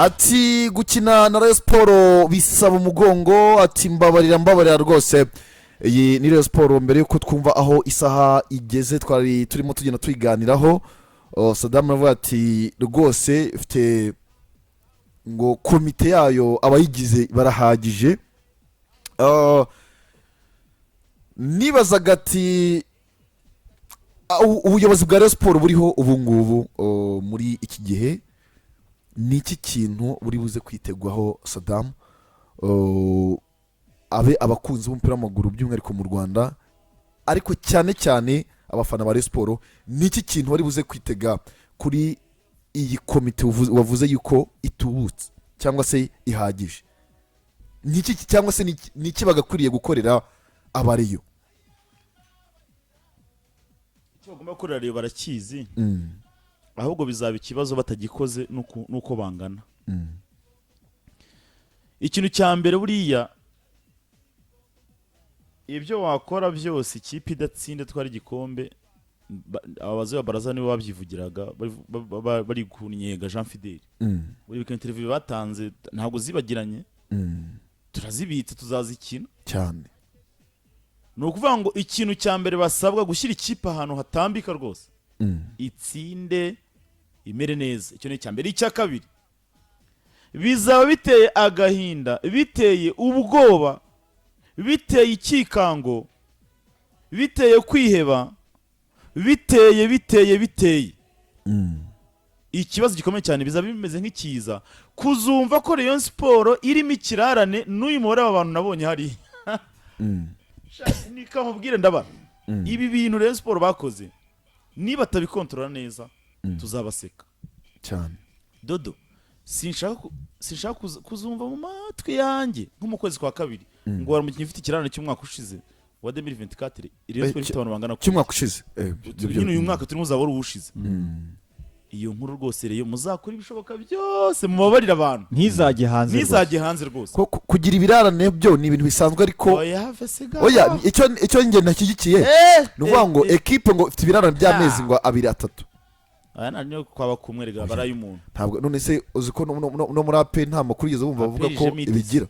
ati gukina na Rayon Sport bisaba umugongo, ati mbabarira rwose. Iyi ni Rayon Sport. Mbere yuko twumva aho isaha igeze twari turimo tugenda twiganiraho, Saddam aravuga ati rwose ifite ngo komite yayo abayigize barahagije. Nibazaga ati ubuyobozi bwa Rayon Sport buriho ubu ngubu muri iki gihe ni iki kintu buri buze kwitegwaho Saddam, abe abakunzi b'umupira w'amaguru by'umwihariko mu Rwanda, ariko cyane cyane abafana ba Rayon Sport, ni iki kintu bari buze kwitega kuri iyi komite wavuze yuko itubutse cyangwa se ihagije? Ni iki cyangwa se ni iki bagakwiriye gukorera abariyo? icyo bagomba gukorera rero barakizi, ahubwo bizaba ikibazo batagikoze nuko bangana. Ikintu cya mbere buriya, ibyo wakora byose ikipe idatsinda twari igikombe, abayobozi ba baraza nibo babyivugiraga bari kunyega Jean Fidel. Buri weekend interview batanze ntabwo zibagiranye, turazibitse tuzazikina cyane. ni ukuvuga ngo ikintu cya mbere basabwa gushyira ikipe ahantu hatambika rwose, itsinde imere neza. Icyo ni icya mbere. Icya kabiri, bizaba biteye agahinda, biteye ubwoba, biteye ikikango, biteye kwiheba, biteye ikibazo gikomeye cyane. Bizaba bimeze nk'ikiza kuzumva ko Rayon Sport irimo ikirarane n'uyu mubare w'abantu nabonye hari. Nika nkubwire ndabara ibi bintu Rayon Sport bakoze, niba tabikontorora neza tuzabaseka cyane. Dodo, sinshaka kuzumva mu matwi yanjye nko mu kwezi kwa kabiri ngo wari umukinnyi ufite ikirarane cy'umwaka ushize wa 2024 Rayon Sport ifite abantu bangana cy'umwaka ushize. Uyu mwaka turimo uzaba wari uwushize. Iyo nkuru rwose rero muzakora ibishoboka byose mubabarira abantu, ntizajye hanze rwose. Kugira ibirarane byo ni ibintu bisanzwe, ariko oya icyo nge nashyigikiye ni ukuvuga ngo ekipe ngo ifite ibirarane by'amezi ngo 2-3. Aya naniyo kwaba kumwerega baraye umuntu. Ntabwo none se uzi ko no muri AP nta makuru yigeze bumva bavuga ko ibigira.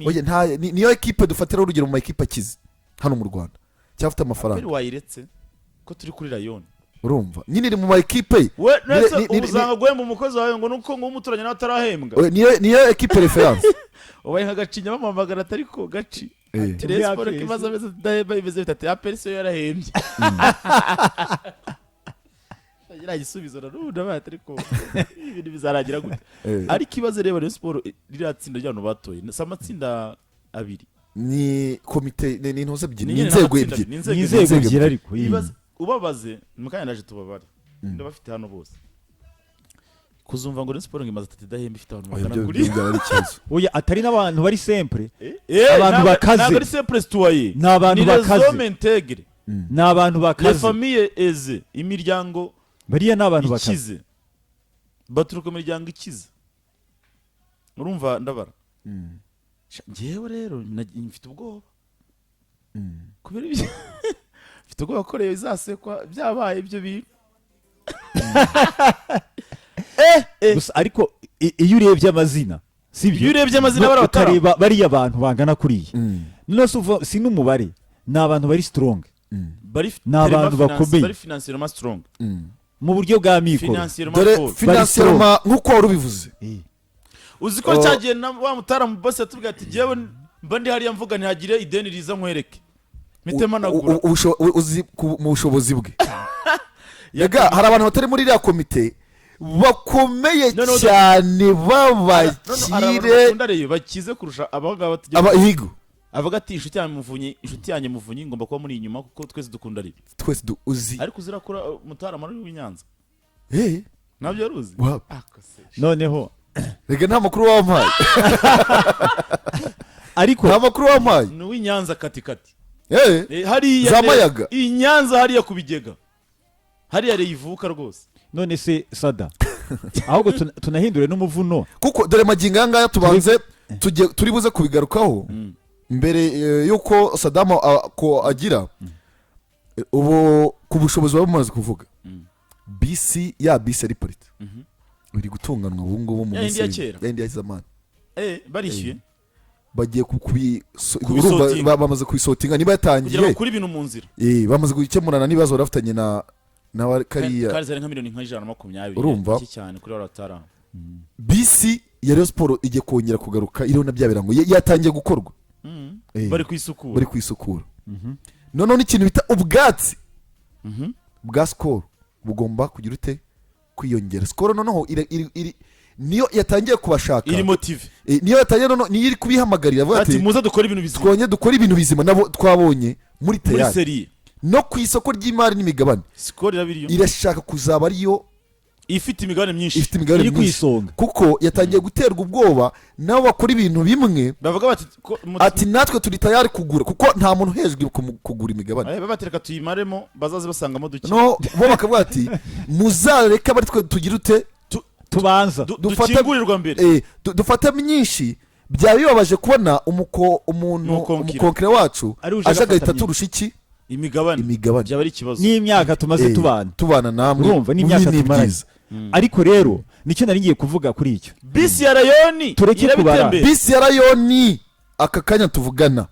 Oya niyo ekipe dufatira urugero mu ekipe akize hano mu Rwanda cyafite amafaranga. Aperi wayiretse ko turi kuri Rayon. Urumva nyine iri mu ma ekipe we nese uzanga guhemba umukozi wawe ngo nuko ngo umuturanye nawe atarahembwa. Niyo ekipe reference. Ubaye nkagacinya bamamagara atari ko gaci. Rayon Sport kimaze ameze dahemba imeze bitatu, Aperi so yarahembye. Yagira igisubizo na batari ko ibintu bizaragira gute. Ariko ibaze reba Rayon Sport riratsinda ry'abantu batoye samatsinda abiri. Ni komite ni intoze ebyiri, ni inzego ebyiri ariko ubabaze mukanya naje tubabare ndabafite hano bose kuzumva ngo Rayon Sport ngimaze atadahemba ifite abantu bagana kuri. Oya atari n'abantu bari sempre, abantu bakaze. Ntabwo ari sempre citoyen, ni abantu bakaze, ni abantu bakaze. Les familles aisées, imiryango bariya ni abantu bakaze, baturuka mu miryango ikize. Urumva ndabara ngewe rero mfite ubwoba kubera ibyo mfite ubwoba ko rero izasekwa byabaye ibyo bintu. Gusa ariko iyo urebye amazina sibyo, iyo urebye amazina barabatareba bariya abantu bangana kuriya nose si n'umubare, ni abantu bari strong, ni abantu bakomeye, bari financièrement strong mu buryo bwa mikoro, financièrement nk'uko wari ubivuze. Uzi ko cyagiye wa mutara mu boss atubwira ati jewe mba ndi hariya mvuga ntihagire ideni riza nkwereke mitema nagura uzi mu bushobozi bwe. Yaga hari abantu batari muri iriya komite bakomeye cyane babakire bakize kurusha abagabo abahigo. Avuga ati inshuti yanjye muvunyi ngomba kuba muri inyuma kuko twese dukunda ari twese uzi. Ariko uzirakura mutara muri w'Inyanza nabyo yaruzi. Noneho rega nta makuru wampaye. Ariko nta makuru wampaye ni w'Inyanza katikati. Hariya zamayaga Inyanza hariya kubigega hariya reyivuka rwose. None se Sada ahubwo tunahindure n'umuvuno, kuko dore magingo yangaya tubanze turi buze kubigarukaho mbere yuko Saddam ko agira ubu ku bushobozi bamaze kuvuga. BC ya BC report biri gutunganwa ubu ngubu mu Ya indi ya kera. ya indi ya zamani barishyuye bagiye Kubisotinga. bamaze kubisotinga niba kugira yatangiye ngo bakure ibintu mu nzira bamaze gukemurana n'ibibazo barafitanye na kariya kari zari nka miliyoni nka 120 Urumva? iki cyane kuri baratara bisi ya Rayon Sport igiye kongera kugaruka iriho na bya birango yatangiye gukorwa bari kwisukura bari kwisukura noneho n'ikintu bita ubwatsi bwa Skol bugomba kugira ute kwiyongera Skol noneho niyo yatangiye kubashaka iri motive niyo yatangiye noneho niyo iri kubihamagarira avuga ati ati muza dukora ibintu bizima twonye dukora ibintu bizima nabo twabonye muri muri teyari serie no ku isoko ry'imari n'imigabane Skol irabiriyo irashaka kuzaba ariyo ifite imigabane myinshi ifite imigabane iri ku myinshi isonga kuko yatangiye guterwa ubwoba nabo bakora ibintu bimwe bavuga bati ati natwe turi tayari kugura kuko nta muntu hejwe kugura imigabane babatereka tuyimaremo bazaze basangamo duke no bo bakavuga ati muzareka bari twe tugira ute tubanza dukingurirwa mbere dufata myinshi byaba bibabaje kubona umukonkere wacu Ari uje aje agafata agahita myinshi. turusha iki imigabane imigabane byaba ari ikibazo n'imyaka tumaze tubana namwe urumva n'imyaka tumaranye ariko rero nicyo nari ngiye kuvuga kuri icyo bisi ya Rayon Tureke kubara. bisi ya Rayon aka kanya tuvugana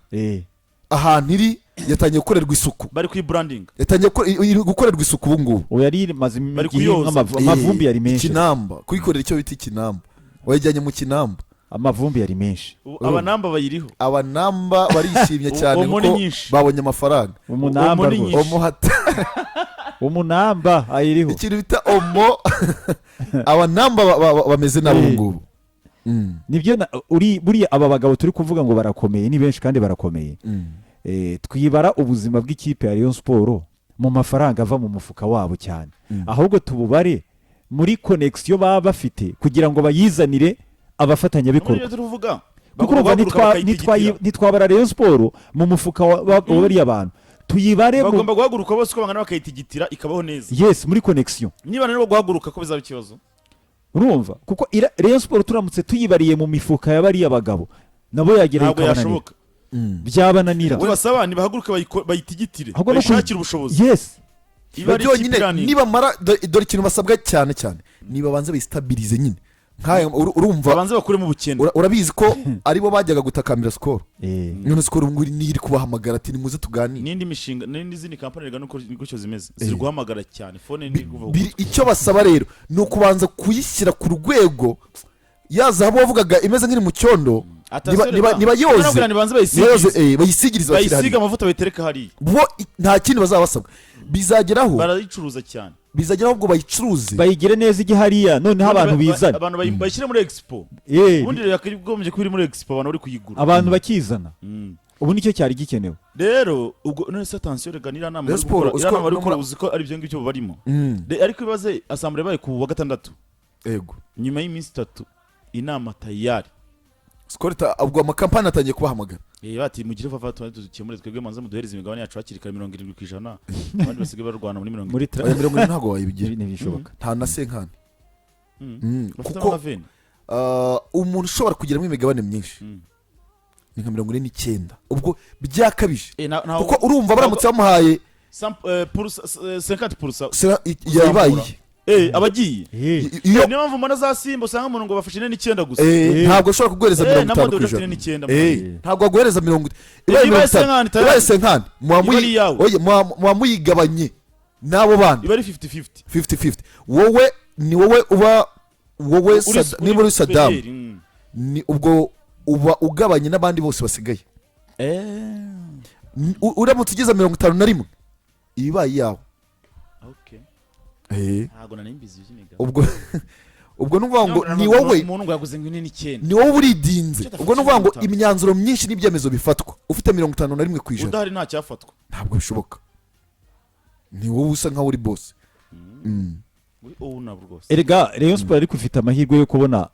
ahantu iri yatangiye gukorerwa isuku bari kuri branding yatangiye gukorerwa isuku ubu ngubu ubu yari imaze Bari igihe kuyoza. amavumbi yari menshi ikinamba kuyikorera icyo bita ikinamba wayijyanye mu kinamba amavumbi yari menshi abanamba bayiriho abanamba barishimye cyane Omo ni kuko nyinshi. babonye amafaranga umunamba Omo ni rwose. nyinshi. omuhata umunamba ayiriho ikintu bita omo abanamba bameze nabo ubu ngubu nibyo buriya aba bagabo turi kuvuga ngo barakomeye ni benshi kandi barakomeye twibara ubuzima bw'ikipe ya Rayon Sport mu mafaranga ava mu mufuka wabo cyane ahubwo tububare muri connection baba bafite kugira ngo bayizanire abafatanyabikorwa kuko urumva ntitwabara Rayon Sport mu mufuka wa bariya bantu tuyibare bagomba guhaguruka bose uko bangana bakayitigitira ikabaho neza yes muri connection niba rero guhaguruka ko bizaba ikibazo urumva kuko Rayon Sport turamutse tuyibariye mu mifuka ya bariya bagabo nabo yagereye ikabananira byabananira tubasaba nibahaguruke bayitigitire bayishakire ubushobozi yes byonyine nibamara dore ikintu basabwa cyane cyane nibabanze bayistabirize nyine urumva babanze bakuremo ubukene urabizi ko aribo bajyaga gutakambira Skol none Skol ubu ngubu niyo iri kubahamagara ati nimuze tuganire n'indi mishinga n'indi zindi kampani rega nuko gutyo zimeze ziri guhamagara cyane phone ni kuvuga icyo basaba rero ni ukubanza kuyishyira ku rwego yaza abo bavugaga imeze nk'iri mu cyondo niba yoze bayisigirize bayisiga amavuta bayitereka hariya bo nta kindi bazaba basabwa bizageraho barayicuruza cyane bizageraho ubwo bayicuruze bayigire neza igi hariya noneho abantu bizana abantu bayishyire muri expo ubundi rero yakagombye kuba iri muri expo abantu bari kuyigura abantu bakizana ubu nicyo cyari gikenewe rero ubwo none se attention rega n'iranama bari gukora uzi ko ari ibyo ngibyo barimo ariko ibaze assemblée baye ku wa gatandatu yego nyuma y'iminsi 3 inama tayari Skol ubwo amakampani atangiye kubahamagara bati mugire vava dukemure twebwe manze muduhereze imigabane yacu hakiri kare 70% abandi basigaye barwana muri 70 muri 70 ntago wayibigira ntibishoboka nta na senkani kuko umuntu ushobora kugiramo imigabane myinshi ni nka 49 ubwo byakabije kuko urumva baramutse bamuhaye 50% yabaye abagiye niyo mpamvu mbona za Simba usanga umuntu ngo bafashe 9 gusa ntabwo ushobora kuguhereza 50% ntabwo aguhereza 50 ibaye senkani muyigabanye n'abo bandi iba ari 50-50 wowe ni wowe uba wowe niba uri Saddam ni ubwo uba ugabanye n'abandi bose basigaye uramutse ugeze 51 ibaye yawe ntabwo nanimbizi y'imigabo ubwo nuvuga ngo ni wowe umuntu ngo yaguze ngo 9 ni wowe uridinze ubwo nuvuga ngo imyanzuro myinshi n'ibyemezo bifatwa ufite 51% udahari nta cyafatwa ntabwo bishoboka ni wowe usa nkaho uri boss erega Rayon Sport ariko ifite amahirwe yo kubona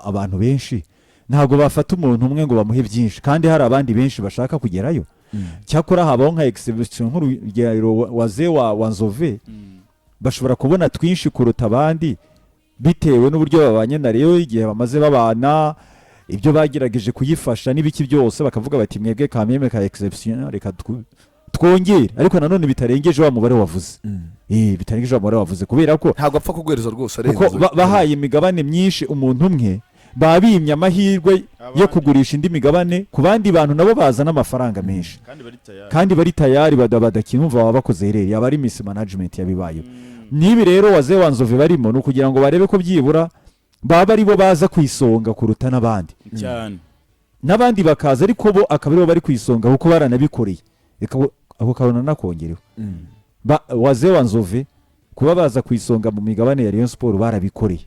abantu benshi ntabwo bafata umuntu umwe ngo bamuhe byinshi kandi hari abandi benshi bashaka kugerayo cyakora habaho nka exhibition nk'urugero wa Nzove bashobora kubona twinshi kuruta abandi bitewe n'uburyo babanye na Rayon igihe bamaze babana ibyo bagerageje kuyifasha n'ibiki byose bakavuga bati mwebwe kameme ka exception reka twongere ariko nanone bitarengeje wa mubare wavuze bitarengeje umubare wavuze kubera ko ntabwo apfa kuguhereza rwose kuko bahaye imigabane myinshi umuntu umwe babimye amahirwe yo kugurisha indi migabane ku bandi bantu nabo bazana amafaranga menshi kandi bari tayari badakinumva baba bakoze hereri aba ari miss management yabibayeho nibi rero wazee wa Nzove barimo ni ukugira ngo barebe ko byibura baba ari bo baza kwisonga kuruta n'abandi cyane n'abandi bakaza ariko bo akaba aribo bari kwisonga kuko baranabikoreye ako karona nakongereho wazee wa Nzove kuba baza kwisonga mu migabane ya Rayon Sport barabikoreye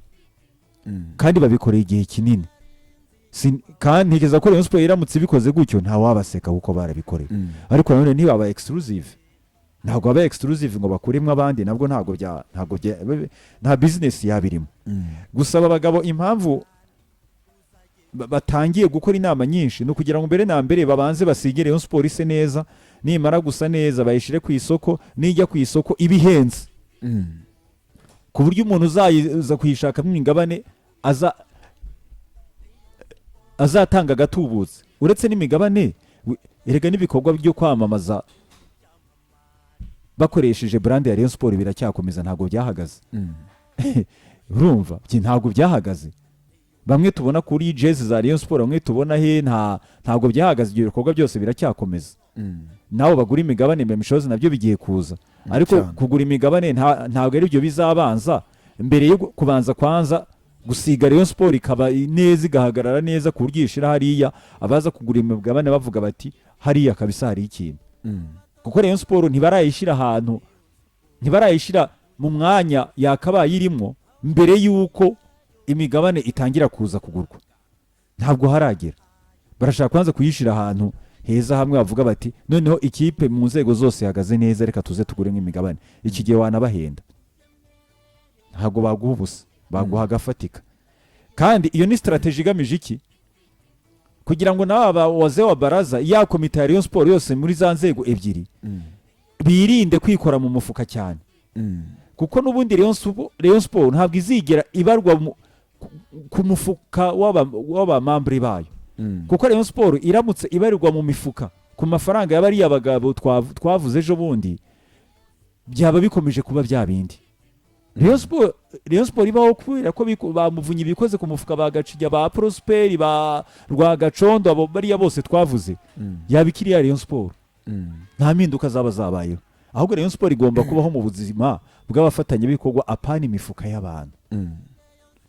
kandi babikoreye igihe kinini kandi ntigeza ko Rayon Sport iramutse bikoze gutyo nta wabaseka kuko barabikoreye ariko nanone ntibaba exclusive ntabwo baba exclusive ngo bakuremwe abandi nabwo nta business yabirimo gusaba abagabo impamvu batangiye gukora inama nyinshi no kugira ngo mbere na mbere babanze basigire Rayon Sport ise neza nimara gusa neza bayishire ku isoko nijya ku isoko ibihenze ku buryo umuntu uzaza kuyishaka imigabane azatanga agatubutse uretse n'imigabane erega n'ibikorwa byo kwamamaza bakoresheje brand ya Rayon Sport biracyakomeza ntabwo byahagaze urumva ntabwo byahagaze bamwe tubona kuri jezi za Rayon Sport bamwe tubona ntabwo byahagaze ibyo bikorwa byose biracyakomeza nabo bagura imigabane memishozi nabyo bigiye kuza ariko kugura imigabane ntabwo ari byo bizabanza mbere yo kubanza kwanza gusiga Rayon Sport ikaba neza igahagarara neza ku buryo ishira hariya abaza kugura imigabane bavuga bati hariya kabisa hari ikintu kuko Rayon Sport ntibarayishira ahantu ntibarayishira mu mwanya yakabaye irimo mbere yuko imigabane itangira kuza kugurwa ntabwo haragera barashaka kwanza kuyishira ahantu heza hamwe bavuga bati noneho ikipe mu nzego zose yagaze neza reka tuze tugure nk'imigabane iki gihe wanabahenda ntabwo baguha ubusa baguha agafatika kandi iyo ni strategy igamije iki kugira ngo naba wazee wa baraza ya komite ya Rayon Sport yose muri za nzego ebyiri birinde kwikora mu mufuka cyane kuko n'ubundi Rayon Sport ntabwo izigera ibarwa ku mufuka w'abamambure bayo kuko Rayon Sport iramutse ibarirwa mu mifuka ku mafaranga y'abari abagabo twavuze ejo bundi byaba bikomeje kuba bya bindi Rayon Sport ibaho kubera ko bamuvunye ibikoze ku mufuka bagacijya ba Prosper ba Rwagacondo abo bariya bose twavuze yabikiriye Rayon Sport nta mpinduka zaba zabayeho ahubwo Rayon Sport igomba kubaho mu buzima bw'abafatanyabikorwa apana imifuka y'abantu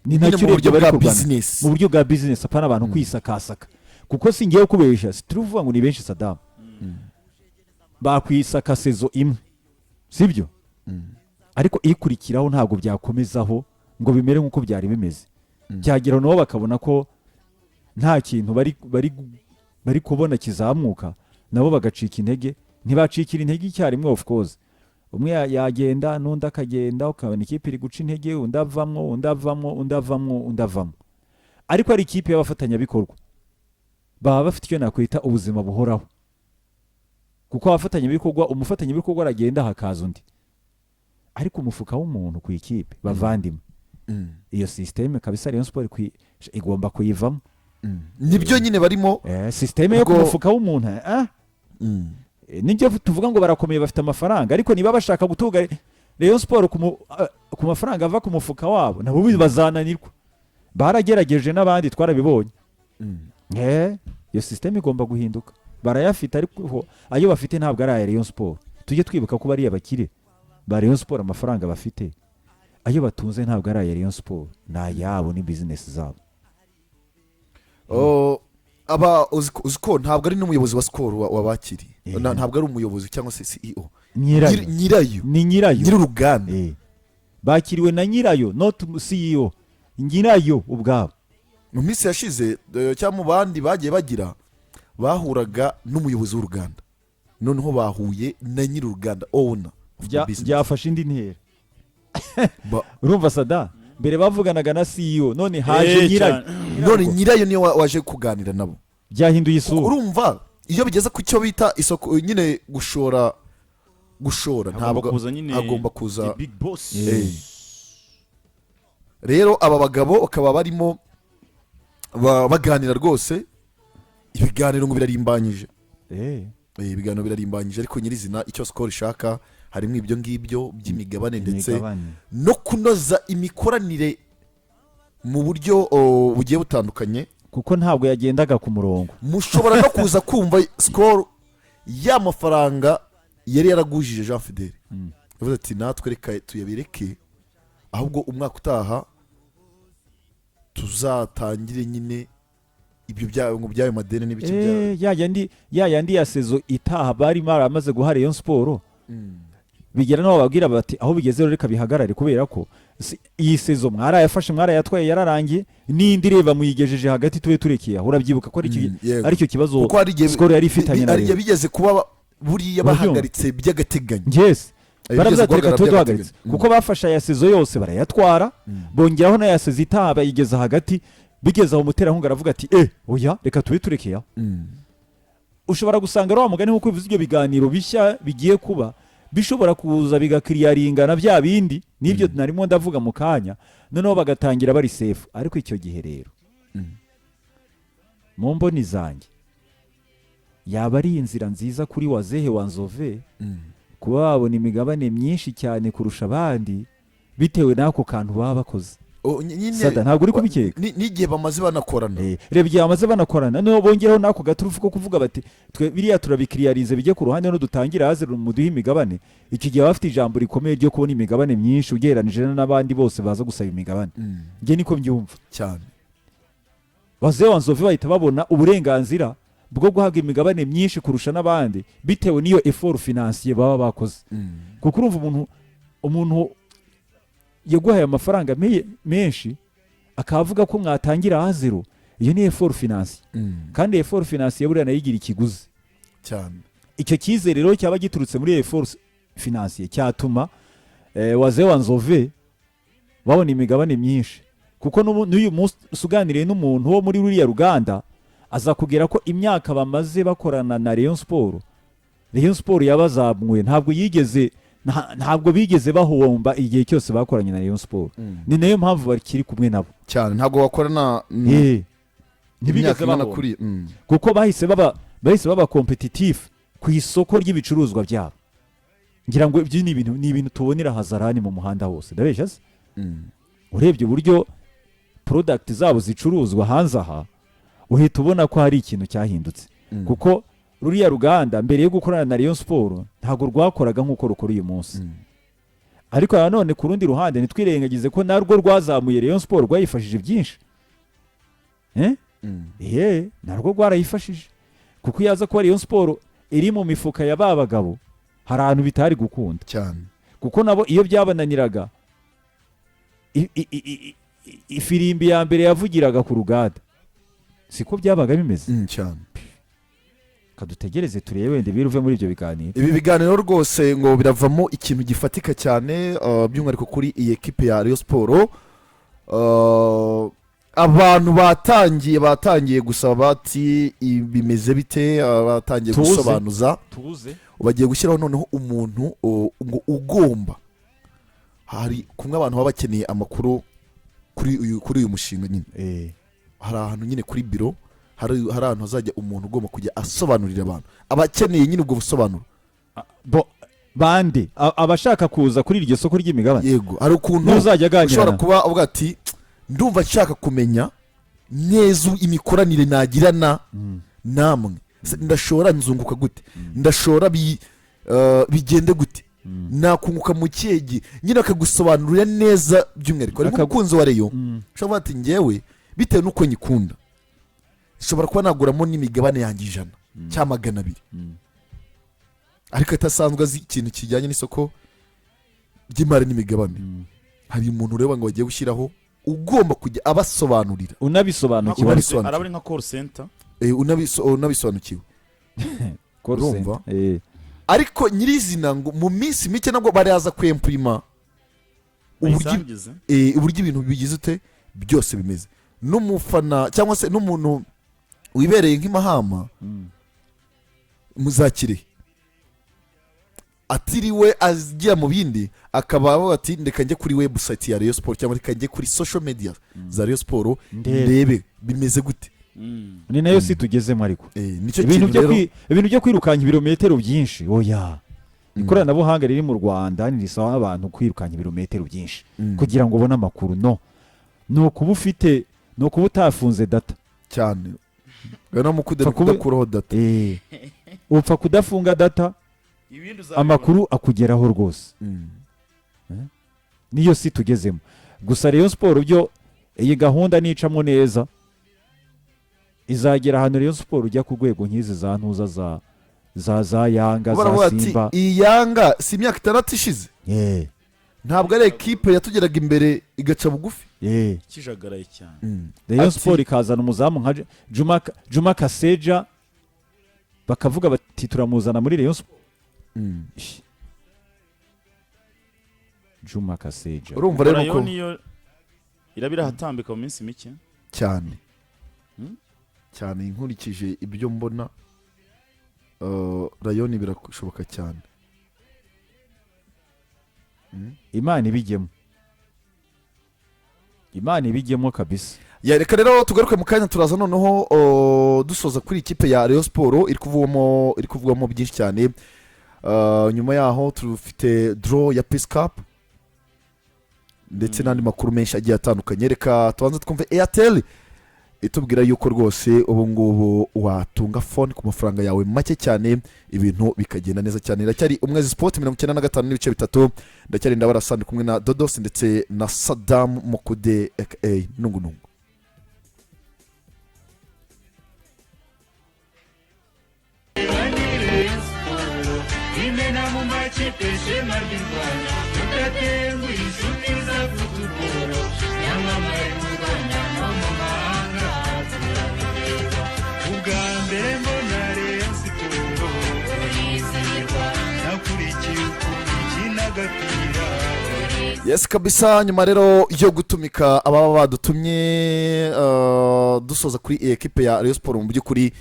ni nacyo mu buryo bwa business apana abantu kwisakasaka kuko singiye kubesha situruvuga ngo ni benshi Saddam bakwisaka sezo imwe sibyo ariko ikurikiraho ntabwo byakomezaho ngo bimere nk'uko byari bimeze byagera nabo bakabona ko nta kintu bari kubona kizamuka nabo bagacika intege ntibacikira intege icyarimwe of course umwe yagenda n'undi akagenda ukabona ikipe iri guca intege undi avamo ariko ari ikipe y'abafatanyabikorwa baba bafite icyo nakwita ubuzima buhoraho kuko abafatanyabikorwa umufatanyabikorwa aragenda hakaza undi ariko umufuka w'umuntu ku ikipe bavandimwe iyo systeme kabisa Rayon Sport igomba kuyivamo nibyo nyine barimo systeme yo ku mufuka w'umuntu nibyo tuvuga ngo barakomeye bafite amafaranga ariko niba bashaka gutuga Rayon Sport ku mafaranga ava ku mufuka wabo nabo bazananirwa baragerageje n'abandi twarabibonye iyo systeme igomba guhinduka barayafite ariko ayo bafite ntabwo ari aya Rayon Sport tujye twibuka ko bari abakire ba Rayon Sport amafaranga bafite ayo batunze ntabwo ari aya Rayon Sport na yabo ni business zabo uziko ntabwo ari n'umuyobozi wa Skol wabakiriye ntabwo ari umuyobozi cyangwa se CEO nyirayo nyir'uruganda bakiriwe na nyirayo not CEO nyirayo ubwabo mu minsi yashize cyangwa mu bandi bagiye bagira bahuraga n'umuyobozi w'uruganda noneho bahuye na nyir'uruganda owner byafashe indi ntera urumva Sada mbere bavuganaga na CEO none haje nyirayo none nyirayo niyo waje kuganira nabo byahinduye isura urumva iyo bigeze ku cyo bita isoko nyine gushora ntabwo agomba kuza big boss rero aba bagabo bakaba barimo baganira rwose ibiganiro ngo birarimbanyije ibiganiro birarimbanyije ariko nyirizina icyo Skol ishaka harimo ibyo ngibyo by'imigabane ndetse Imigabane. no kunoza imikoranire mu buryo bugiye butandukanye. kuko ntabwo yagendaga ku murongo. Mushobora no kuza kumva Skol y'amafaranga yari yaragujije Jean Fidele yavuze ati natwe reka tuyabireke ahubwo umwaka utaha tuzatangire nyine ibyo by'ayo madeni n'ibiki ya yandi ya sezo itaha bari maramaze guha Rayon Sport bigera no bababwira bati aho bigeze reka bihagarare kubera ko iyi sezo mwarayafashe mwarayatwaye yararangiye n'indi reba muyigejeje hagati tube turekeye aho urabyibuka ko ari cyo kibazo Skol yari ifitanye na Rayon bigeze kuba buriya bahagaritse by'agateganyo. Yes. Baravuze ati reka tuduhagaritse kuko bafasha ya sezo yose barayatwara bongeraho na ya sezo itaha bayigeza hagati bigeze aho umuterankunga aravuga ati oya reka tube turekeye aho. Ushobora gusanga wa mugani nk'uko bivuze ibyo biganiro bishya bigiye kuba bishobora kuza bigakiriyaringana bya bindi n'ibyo narimo ndavuga mu kanya noneho bagatangira bari safe. Ariko icyo gihe rero mu mboni zanjye yaba ari inzira nziza kuri wazehe wanzove kuba babona imigabane myinshi cyane kurusha abandi bitewe n'ako kantu baba bakoze. Sada ntabwo uri kubikeka n'igihe bamaze banakorana. Reba igihe bamaze banakorana noneho bongeraho n'ako gaturufu ko kuvuga bati twe biriya turabikiriyarize bijye ku ruhande no dutangira haze muduhe imigabane. Iki gihe bafite ijambo rikomeye ryo kubona imigabane myinshi ugereranije n'abandi bose baza gusaba imigabane. Njye niko mbyumva cyane. Wazehe wanzove bahita babona uburenganzira bwo guhaga imigabane myinshi kurusha n'abandi bitewe n'iyo effort financier baba bakoze. Kuko urumva umuntu yaguhaye amafaranga menshi akavuga ko mwatangira ha zero, iyo ni effort financier. Kandi effort financier buriya nayigira ikiguzi cyane. Icyo cyizere rero cyaba giturutse muri effort financier cyatuma wazehe wanzove babona imigabane myinshi. Kuko n'uyu munsi usuganiriye n'umuntu wo muri ruriya ruganda aza kugera ko imyaka bamaze bakorana na Rayon Sport yabazamuye ntabwo bigeze bahomba igihe cyose bakoranye na Rayon Sport. Ni nayo mpamvu bakiri kumwe nabo cyane. Ntabwo bakorana ntibigeze bahomba kuko bahise baba competitive ku isoko ry'ibicuruzwa byabo. Ngira ngo ibyo ni ibintu tubonera hazarani mu muhanda hose ndabeshya se. Urebye uburyo product zabo zicuruzwa hanze aha uhita ubona ko hari ikintu cyahindutse. Kuko ruriya ruganda mbere yo gukorana na Rayon Sport ntabwo rwakoraga nk'uko rukora uyu munsi. Ariko nanone ku rundi ruhande nitwirengagize ko narwo rwazamuye Rayon Sport rwayifashije byinshi. Narwo rwarayifashije kuko yaza ko Rayon Sport iri mu mifuka ya babagabo hari ahantu bitari gukunda cyane. Kuko nabo iyo byabananiraga ifirimbi ya mbere yavugiraga ku ruganda siko byabaga bimeze cyane. Kadutegereze turebe wende biruve muri ibyo biganiro. Ibi biganiro rwose ngo biravamo ikintu gifatika cyane by'umwihariko kuri iyi ekipe ya Rayon Sport. Abantu batangiye gusaba bati bimeze bite, batangiye gusobanuza bagiye gushyiraho noneho umuntu ngo ugomba hari kumwe abantu baba bakeneye amakuru kuri uyu mushinga nyine. Hari ahantu nyine kuri biro hari ahantu hazajya umuntu ugomba kujya asobanurira abantu abakeneye nyine ubwo busobanuro bande abashaka kuza kuri iryo soko ry'imigabane. Yego hari ukuntu ushobora kuba uvuga ati ndumva nshaka kumenya neza imikoranire nagirana namwe, ndashora nzunguka gute, ndashora bigende gute, nakunguka mu cyegi nyine akagusobanurira neza by'umwihariko. Ariko umukunzi wa Rayon ushobora ati ngewe bitewe n'uko nyikunda ushobora kuba naguramo n'imigabane yanjye 100 cyangwa 200 ariko atasanzwe azi ikintu kijyanye n'isoko ry'imari n'imigabane. Hari umuntu ureba ngo bagiye gushyiraho ugomba kujya abasobanurira unabisobanukiwe. Arabari nka call center unabisobanukiwe urumva. Ariko nyirizina ngo mu minsi mike nabwo baraza kwempurima uburyo ibintu bigize ute byose bimeze. N'umufana cyangwa se n'umuntu wibereye nk'imahama muzakire atiriwe agiye mu bindi akaba ati ndeka njye kuri website ya Rayon Sport cyangwa ndeka njye kuri social media za Rayon Sport ndebe bimeze gute. Ni nayo si tugezemo ariko nicyo ibintu byo kwirukanya ibirometero byinshi oya ikoranabuhanga riri mu Rwanda ntirisaba abantu kwirukanka ibirometero byinshi kugira ngo ubone amakuru. ni ukuba utafunze data cyane gana mu kudakuraho data. upfa kudafunga data amakuru akugeraho rwose. niyo si tugezemo. gusa Rayon Sport byo iyi gahunda nicamo neza izagera ahantu Rayon Sport ujya ku rwego nk'izi za ntuza za Yanga za Simba. iyi Yanga si imyaka 6 ishize ntabwo ari ekipe yatugeraga imbere igaca bugufi kijagaraye cyane. Rayon Sport ikazana umuzamu nka Juma Kaseja bakavuga bati turamuzana muri Rayon Sport. Juma Kaseja urumva rero ko niyo irabira hatambika mu minsi mike cyane cyane inkurikije ibyo mbona. Rayon birashoboka cyane. Imana ibijyemo kabisa. Reka rero tugaruke mu kanya turaza noneho dusoza kuri ikipe ya Rayon Sport iri kuvugwamo byinshi cyane. Nyuma yaho turufite draw ya Peace Cup ndetse n'andi makuru menshi agiye atandukanye. Reka tubanze twumve Airtel itubwira yuko rwose ubu ngubu watunga phone ku mafaranga yawe make cyane ibintu bikagenda neza cyane. Iracyari Umwezi Sport 95.3 ndacyari ndabarasandi kumwe na Dodos ndetse na Saddam Mokude aka Nungunungu. Yes kabisa. Nyuma rero yo gutumika ababa badutumye dusoza kuri ekipe ya Rayon Sport mu by'ukuri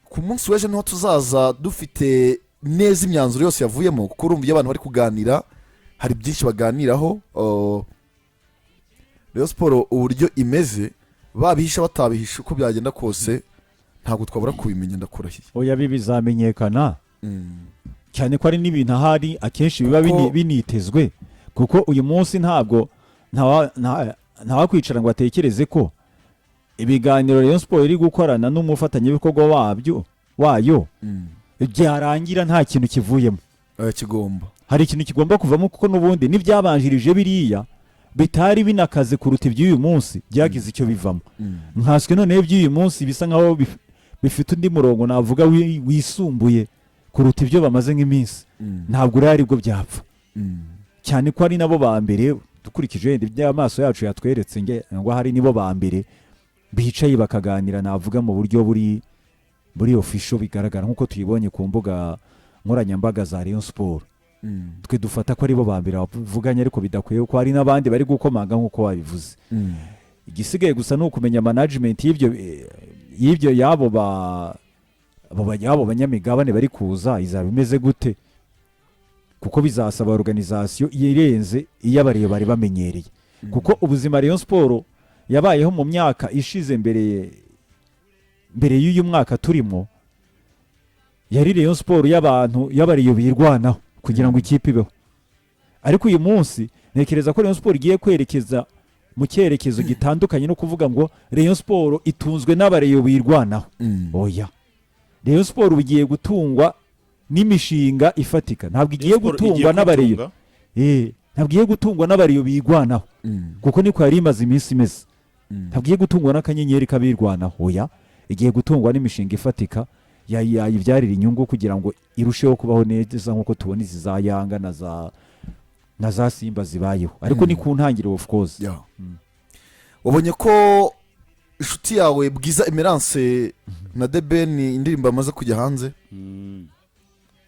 ku munsi w'ejo niho tuzaza dufite neza imyanzuro yose yavuyemo kuko urumva iyo abantu bari kuganira hari byinshi baganiraho. Rayon Sport uburyo imeze babihisha batabihisha uko byagenda kose ntabwo twabura kubimenya ndakurahiye. Oya bizamenyekana cyane ko ari n'ibintu ahari akenshi biba binitezwe kuko uyu munsi ntabwo ntawakwicara ngo atekereze ko ibiganiro Rayon Sport iri gukorana n'umufatanyabikorwa wayo byarangira nta kintu kivuyemo. Kigomba hari ikintu kigomba kuvamo kuko n'ubundi n'ibyabanjirije biriya bitari binakaze kuruta iby'uyu munsi byagize icyo bivamo. nkaswe noneho iby'uyu munsi bisa nkaho bifite undi murongo navuga wisumbuye kuruta ibyo bamaze nk'iminsi. ntabwo urari bwo byapfa cyane ko ari nabo ba mbere dukurikije iby'amaso yacu yatweretse ngo hari nibo ba mbere bicaye bakaganira navuga mu buryo buri official bigaragara nk'uko tuyibonye ku mbuga nkoranyambaga za Rayon Sport. twe dufata ko aribo ba mbere bavuganye ariko bidakwiye ko hari n'abandi bari gukomanga nk'uko wabivuze. igisigaye gusa ni ukumenya management y'ibyo yabo banyamigabane bari kuza izaba imeze gute kuko bizasaba organisation irenze iy'abariyo bari bamenyereye kuko ubuzima Rayon Sport yabayeho mu myaka ishize mbere y'uyu mwaka turimo yari Rayon Sport y'abariyo birwanaho kugira ngo ikipe ibeho. ariko uyu munsi nekereza ko Rayon Sport igiye kwerekeza mu cyerekezo gitandukanye no kuvuga ngo Rayon Sport itunzwe n'abariyo birwanaho. oya Rayon Sport bigiye gutungwa n'imishinga ifatika ntabwo igiye gutungwa n'abariyo ntabwo igiye gutungwa n'abariyo bigwanaho kuko niko yari imaze iminsi imeze. ntabwo igiye gutungwa n'akanyenyeri kabirwanaho. oya igiye gutungwa n'imishinga ifatika yayibyarira inyungu kugira ngo irusheho kubaho neza nk'uko tubona izi za Yanga na za Simba zibayeho. ariko ni ku ntangiriro of course. wabonye ko inshuti yawe Bwiza Emerance na Deben indirimbo bamaze kujya hanze.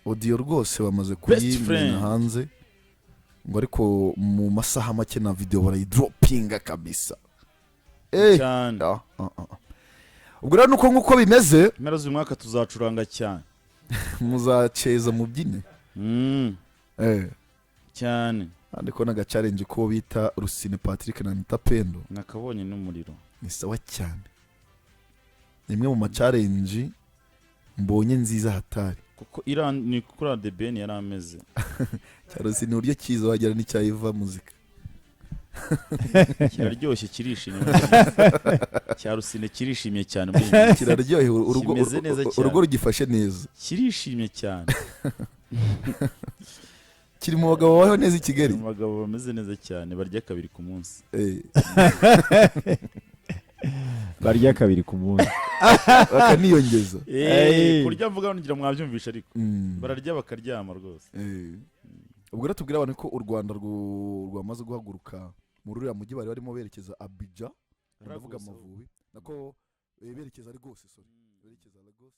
audio rwose bamaze kuyimena hanze ngo ariko mu masaha make na video barayidropinga kabisa. ubwo rero nuko nk'uko bimeze impera z'uyu mwaka tuzacuranga cyane muzaceza mubyine cyane. ariko naga challenge ko bita Rusine Patrick na Nita Pendo nakabonye n'umuriro ni sawa cyane. nimwe mu ma challenge mbonye nziza hatari kuko ni kuri adebeni yari ameze cyarose ni uburyo cyiza wagira n'icyayiva muzika kiraryoshye kirishimye cyarusine kirishimye cyane kiraryohe kimeze neza cyane urugo rugifashe neza kirishimye cyane kiri mu bagabo babaho neza i Kigali mu bagabo bameze neza cyane barya kabiri ku munsi barya kabiri ku munsi bakaniyongeza kurya mvuga ngira mwabyumvisha ariko bararya bakaryama rwose ubwo rero tubwira abantu ko u Rwanda rwamaze guhaguruka muri uriya mujyi bari barimo berekeza Abidjan ndavuga Amavubi nako berekeza Lagos berekeza Lagos